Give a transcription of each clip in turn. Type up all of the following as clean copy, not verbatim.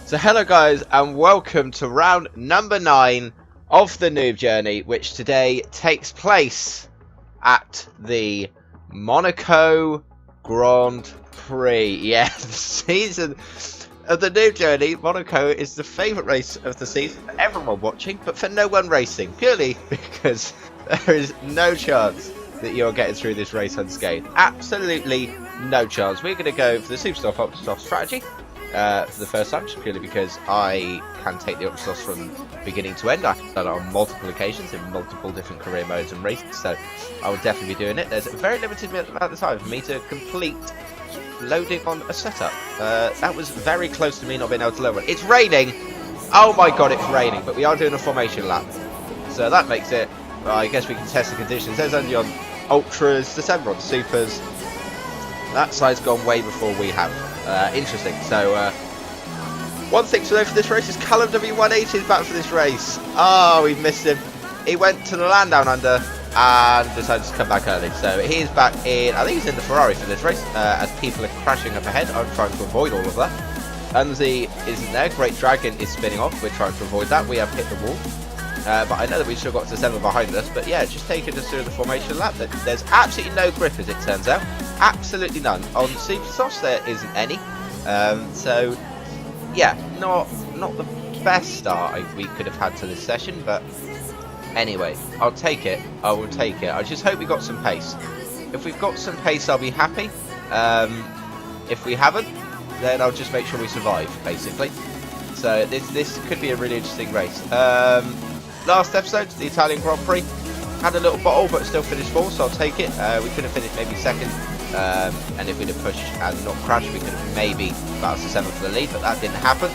So hello guys and welcome to round number 9 of the Noob journey, which today takes place at the Monaco Grand Prix. Yeah, the season of the Noob journey, Monaco is the favourite race of the season for everyone watching, but for no one racing, purely because there is no chance that you're getting through this race unscathed. Absolutely no chance. We're going to go for the Superstar Optisoft strategy. For the first time, just purely because I can take the Optisos from beginning to end. I've done it on multiple occasions in multiple different career modes and races, so I will definitely be doing it. There's a very limited amount of time for me to complete loading on a setup. That was very close to me not being able to load one. It's raining! Oh my god, it's raining, but we are doing a formation lap. So that makes it, well, I guess we can test the conditions. There's only on Ultras, December on Supers. That side's gone way before we have. Interesting. So, one thing to know for this race is Callum W180 is back for this race. Oh, we've missed him. He went to the land down under and decided to come back early. So he's back in, I think he's in the Ferrari for this race, as people are crashing up ahead. I'm trying to avoid all of that. Unzi isn't there. Great Dragon is spinning off. We're trying to avoid that. We have hit the wall. But I know that we've still got December behind us. But yeah, just taking us through the formation lap. There's absolutely no grip, as it turns out. Absolutely none. On Supersofts there isn't any. So yeah, not the best start we could have had to this session, but anyway, I'll take it. I will take it. I just hope we got some pace. If we've got some pace, I'll be happy. If we haven't, then I'll just make sure we survive, basically. So this could be a really interesting race. Last episode, the Italian Grand Prix, had a little bottle but still finished 4th, so I'll take it. We could have finished maybe 2nd, and if we'd have pushed and not crashed, we could have maybe bounced the 7th for the lead, but that didn't happen.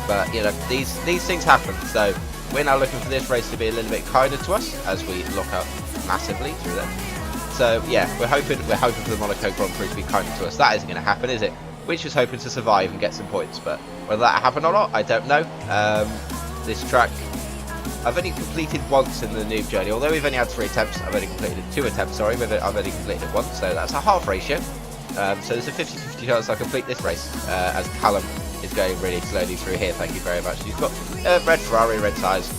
But you know, these things happen, so we're now looking for this race to be a little bit kinder to us as we lock up massively through there. So yeah, we're hoping for the Monaco Grand Prix to be kinder to us. That isn't going to happen, is it? We're just hoping to survive and get some points, but whether that happened or not, I don't know. This track, I've only completed once in the Noob journey, although we've only had 3 attempts. I've only completed 2 attempts, sorry, I've only completed it once, so that's a half ratio. So there's a 50-50 chance I'll complete this race, as Callum is going really slowly through here, thank you very much. He's got red Ferrari, red tyres,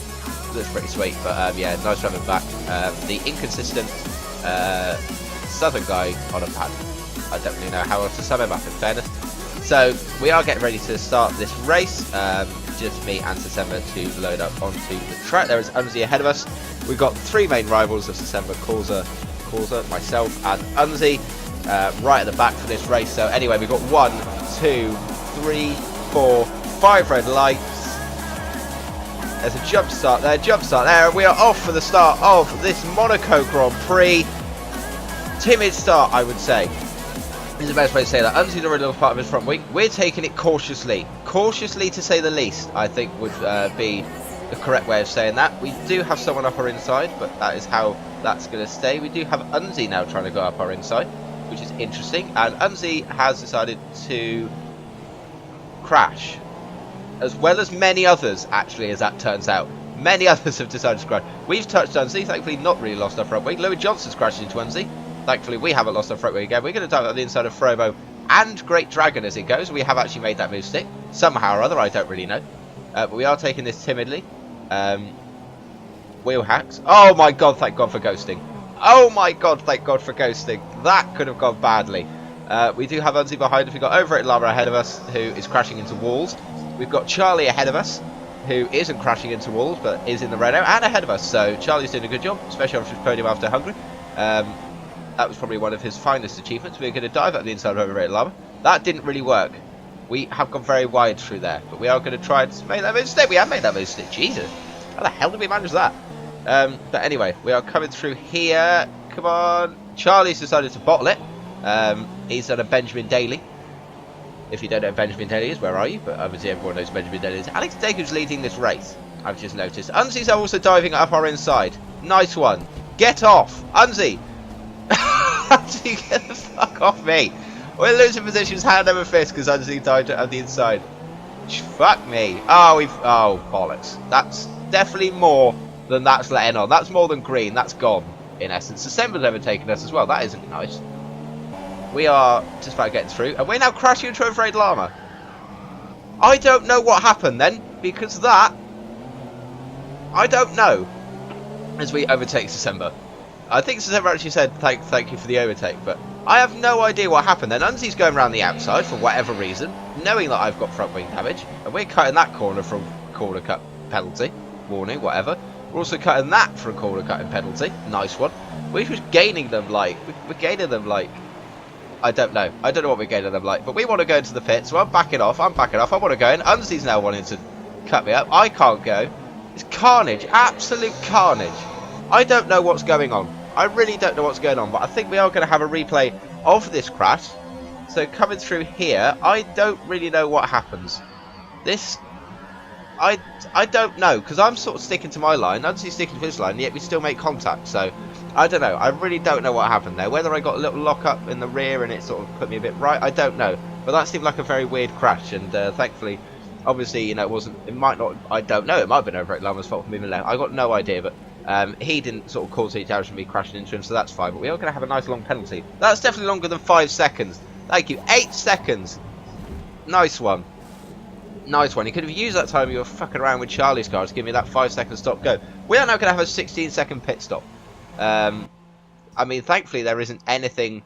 looks pretty sweet, but yeah, nice driving back. The inconsistent southern guy on a pad. I don't really know how else to sum him up, in fairness. So we are getting ready to start this race. Just me and December to load up onto the track. There is Unzi ahead of us. We've got 3 main rivals of December, Causa, myself and Unzi, right at the back for this race. So anyway, we've got 1, 2, 3, 4, 5 red lights. There's a jump start there. We are off for the start of this Monaco Grand Prix. Timid start, I would say. Is the best way to say that. Unzi's already lost part of his front wing. We're taking it cautiously. Cautiously, to say the least, I think would be the correct way of saying that. We do have someone up our inside, but that is how that's going to stay. We do have Unzi now trying to go up our inside, which is interesting. And Unzi has decided to crash, as well as many others, actually, as that turns out. Many others have decided to crash. We've touched Unzi, thankfully not really lost our front wing. Louis Johnson's crashed into Unzi. Thankfully, we haven't lost our front wing again. We're going to dive up the inside of Frobo and Great Dragon as it goes. We have actually made that move stick. Somehow or other, I don't really know. But we are taking this timidly. Wheel hacks. Oh my god, thank god for ghosting. Oh my god, thank god for ghosting. That could have gone badly. We do have Unzi behind us. We've got Overrated Llama ahead of us, who is crashing into walls. We've got Charlie ahead of us, who isn't crashing into walls, but is in the Renault and ahead of us. So Charlie's doing a good job, especially after his podium after Hungary. That was probably one of his finest achievements. We're going to dive at the inside of Overrated Llama. That didn't really work. We have gone very wide through there, but we are going to try to make that mistake. We have made that mistake. Jesus, how the hell did we manage that? But anyway, we are coming through here. Come on. Charlie's decided to bottle it. He's done a Benjamin Daly. If you don't know who Benjamin Daly is, where are you? But obviously everyone knows Benjamin Daly is. Alex Degu's leading this race, I've just noticed. Unzi's also diving up our inside. Nice one. Get off. Unzi. Unzi, get the fuck off me. We're losing positions hand over fist because Unzi dived at the inside. Fuck me. Oh, bollocks. That's definitely more than that's letting on. That's more than green. That's gone, in essence. December's overtaken us as well. That isn't nice. We are just about getting through, and we're now crashing into Overrated Llama. I don't know what happened then, because that, I don't know. As we overtake December. I think December actually said thank you for the overtake, but I have no idea what happened then. Unzi's going around the outside for whatever reason, knowing that I've got front wing damage, and we're cutting that corner from corner cut penalty. Warning, whatever. We're also cutting that for a corner cutting penalty. Nice one. We're just gaining them like, we're gaining them like, I don't know what we're gaining them like, but we want to go into the pit, so I'm backing off, I want to go in. Unzi's now wanting to cut me up, I can't go. It's carnage, absolute carnage. I don't know what's going on. I really don't know what's going on, but I think we are going to have a replay of this crash. So coming through here, I don't really know what happens. This, I don't know, because I'm sort of sticking to my line, Unzi's sticking to his line, yet we still make contact, so I don't know. I really don't know what happened there. Whether I got a little lock up in the rear and it sort of put me a bit right, I don't know. But that seemed like a very weird crash, and thankfully, obviously, you know, it might not, I don't know, it might have been over at Lama's fault for moving left. I got no idea, but he didn't sort of cause any damage from me crashing into him, so that's fine. But we are going to have a nice long penalty. That's definitely longer than 5 seconds. Thank you. 8 seconds. Nice one. Nice one. You could have used that time you were fucking around with Charlie's car to give me that 5-second stop go. We are now going to have a 16-second pit stop. I mean, thankfully there isn't anything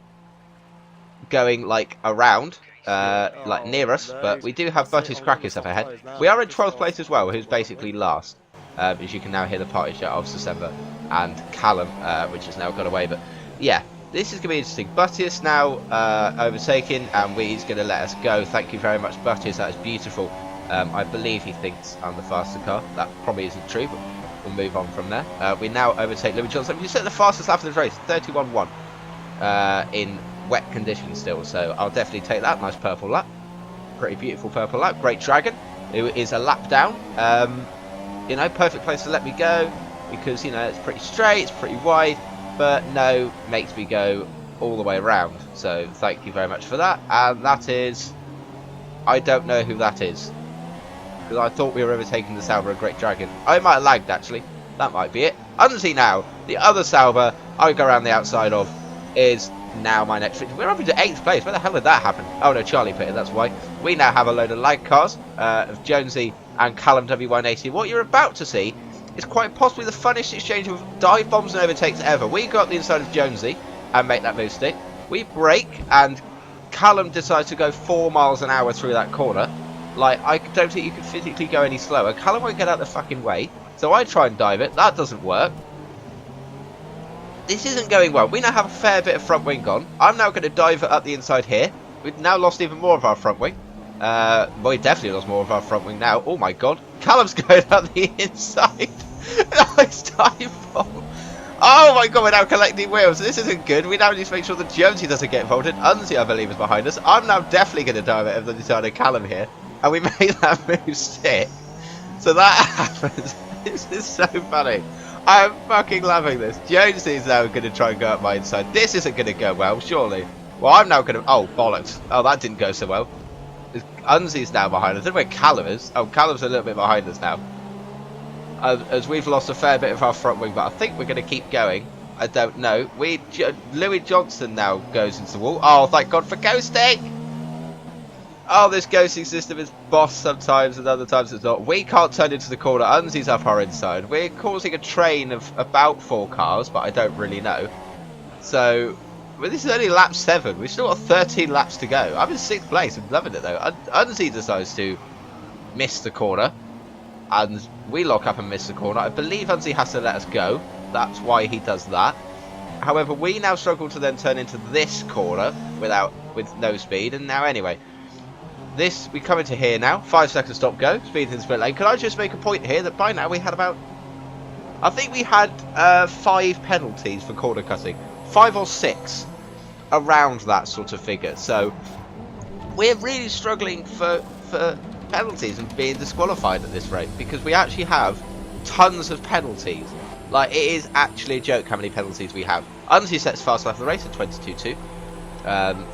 going like around, like near us, but we do have Butty's Crackers up ahead. We are in 12th place as well, who's basically last. As you can now hear the party shout of December and Callum, which has now got away. But yeah, this is going to be interesting. Buttius now overtaken, and he's going to let us go. Thank you very much, Buttius. That is beautiful. I believe he thinks I'm the faster car. That probably isn't true, but we'll move on from there. We now overtake Louis Johnson. You set the fastest lap of the race, 31.1 in wet conditions still. So I'll definitely take that. Nice purple lap. Pretty beautiful purple lap. Great Dragon, who is a lap down. You know, perfect place to let me go because, you know, it's pretty straight, it's pretty wide, but no, makes me go all the way around. So thank you very much for that. And that is, I don't know who that is, because I thought we were overtaking the Sauber of Great Dragon. I might have lagged actually. That might be it. Unzi now, the other Sauber I go around the outside of, is now my next victory. We're up into 8th place. Where the hell did that happen? Oh no, Charlie pitted, that's why. We now have a load of lag cars of Jonesy and Callum W180. What you're about to see is quite possibly the funnest exchange of dive bombs and overtakes ever. We go up the inside of Jonesy and make that move stick. We brake and Callum decides to go 4 miles an hour through that corner. Like, I don't think you could physically go any slower. Callum won't get out the fucking way, so I try and dive it. That doesn't work. This isn't going well. We now have a fair bit of front wing gone. I'm now going to dive it up the inside here. We've now lost even more of our front wing. We definitely lost more of our front wing now. Oh my god. Callum's going up the inside. Nice dive bomb. Oh my god, we're now collecting wheels. This isn't good. We now need to make sure that Jonesy doesn't get involved. Unzi, I believe, is behind us. I'm now definitely going to dive it up the inside of Callum here. And we made that move stick. So that happens. This is so funny. I'm fucking loving this. Jonesy is now going to try and go up my inside. This isn't going to go well, surely. Well, I'm now going to... Oh, bollocks. Oh, that didn't go so well. Unzi's now behind us. I don't know where Callum is. Oh, Callum's a little bit behind us now. As we've lost a fair bit of our front wing, but I think we're going to keep going. I don't know. Louis Johnson now goes into the wall. Oh, thank God for ghosting! Oh, this ghosting system is boss sometimes and other times it's not. We can't turn into the corner. Unzi's up our inside. We're causing a train of about 4 cars, but I don't really know. So, well, this is only lap 7. We've still got 13 laps to go. I'm in 6th place. I'm loving it though. Unzi decides to miss the corner. And we lock up and miss the corner. I believe Unzi has to let us go. That's why he does that. However, we now struggle to then turn into this corner with no speed. And now anyway, we come into here now. 5 seconds stop go. Speed in the split lane. Can I just make a point here that by now we had about... I think we had 5 penalties for corner cutting. 5 or 6 around that sort of figure. So we're really struggling for penalties and being disqualified at this rate, because we actually have tons of penalties. Like, it is actually a joke how many penalties we have. Unzi sets fast lap of the race at 22.2.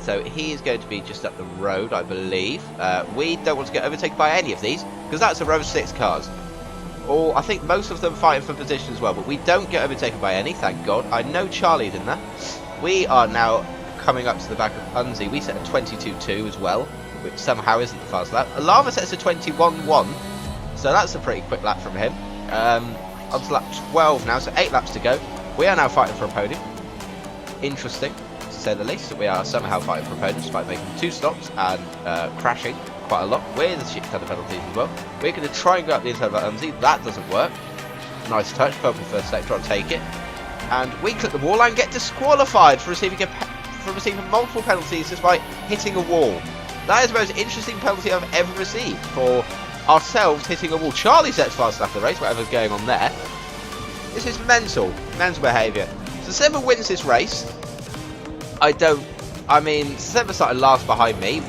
So he is going to be just up the road, I believe. We don't want to get overtaken by any of these, because that's a row of 6 cars. Or I think most of them fighting for position as well, but we don't get overtaken by any, thank God. I know Charlie didn't that. We are now coming up to the back of Unzi. We set a 22.2 as well. which somehow isn't the fast lap. Lava sets a 21.1, so that's a pretty quick lap from him. On to lap 12 now, so 8 laps to go. We are now fighting for a podium. Interesting, to say the least, that we are somehow fighting for a podium despite making 2 stops and crashing quite a lot with a shit ton of penalties as well. We're going to try and go up the inside of Unzi. That doesn't work. Nice touch, purple first sector, I'll take it. And we clip the wall and get disqualified for receiving multiple penalties despite hitting a wall. That is the most interesting penalty I've ever received for ourselves hitting a wall. Charlie sets fast after the race, whatever's going on there. This is mental behaviour. So Semba wins this race. Semba started last behind me.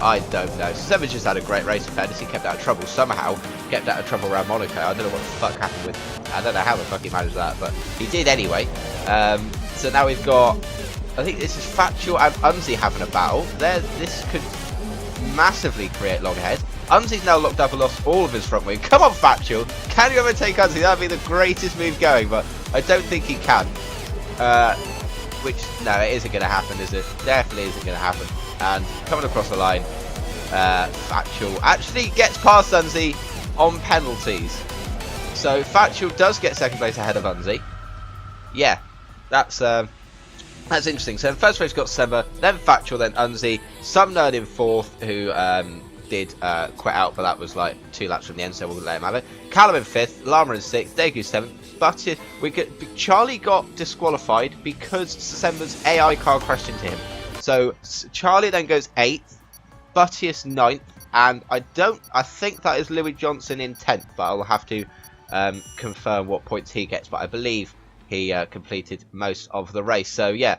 I don't know. Semba just had a great race in fairness. He kept out of trouble somehow. Kept out of trouble around Monaco. I don't know what the fuck happened with. I don't know how the fuck he managed that, but he did anyway. So now we've got. I think this is Factual and Unzi having a battle. This could massively create long head. Unzi's now locked up and lost all of his front wing. Come on, Factual. Can you ever take Unzi? That would be the greatest move going, but I don't think he can. No, it isn't going to happen, is it? Definitely isn't going to happen. And coming across the line, Factual actually gets past Unzi on penalties. So Factual does get second place ahead of Unzi. Yeah, that's interesting. So the first race got Semba, then Factual, then Unzi. Some nerd in fourth who did quit out, but that was like 2 laps from the end, so we'll let him have it. Callum in 5th, Lama in 6th, Daegu 7th. But Charlie got disqualified because Semba's AI car crashed into him. So Charlie then goes 8th, Buttius 9th, and I think that is Louis Johnson in 10th, but I'll have to confirm what points he gets, but I believe he completed most of the race. So yeah,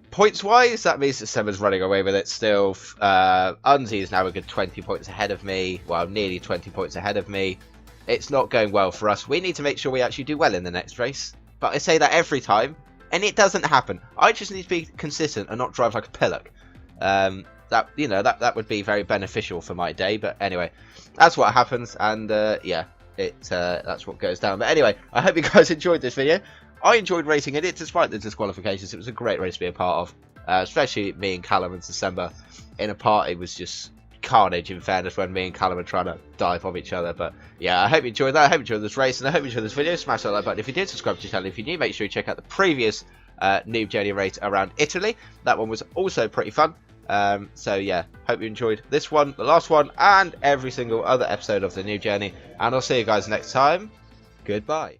points wise, that means that Semba's running away with it still. Unzi is now a good 20 points ahead of me, well, nearly 20 points ahead of me. It's not going well for us. We need to make sure we actually do well in the next race. But I say that every time, and it doesn't happen. I just need to be consistent and not drive like a pillock. That would be very beneficial for my day. But anyway, that's what happens, and yeah, that's what goes down. But anyway, I hope you guys enjoyed this video. I enjoyed racing in it despite the disqualifications. It was a great race to be a part of, especially me and Callum and December in a part. It was just carnage, in fairness, when me and Callum are trying to dive off each other. But yeah, I hope you enjoyed that. I hope you enjoyed this race, and I hope you enjoyed this video. Smash that like button if you did. Subscribe to the channel if you're new. Make sure you check out the previous Noob Journey race around Italy. That one was also pretty fun. So yeah, hope you enjoyed this one, the last one, and every single other episode of the Noob Journey. And I'll see you guys next time. Goodbye.